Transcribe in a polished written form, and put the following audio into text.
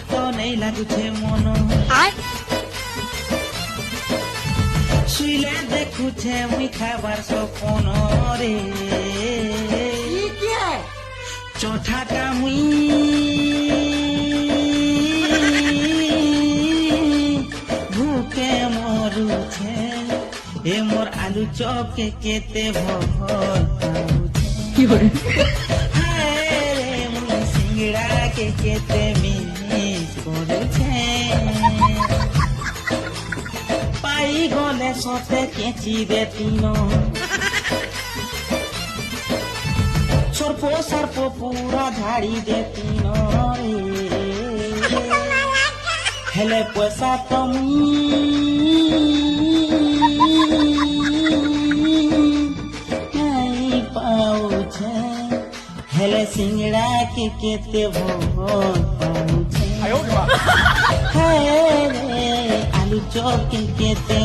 তো নেই লাগুছে মন শুইলে দেখুছে মুই খাবার সপন রে চঠাটা মুই ভুকে মরুছে এ মোর আলু চপকে কেতে ভল মুই সিংড়াকে কেতে মিস করুছে পাই গলে সতে কেঁচি দে তিন সর্প সর্প পুরা ঝাড়ি দে তিন হেলে পয়সা তুমি পাউছে হেলে সিংড়া के केते भोल पाउছে হে রে আলু চপ के केते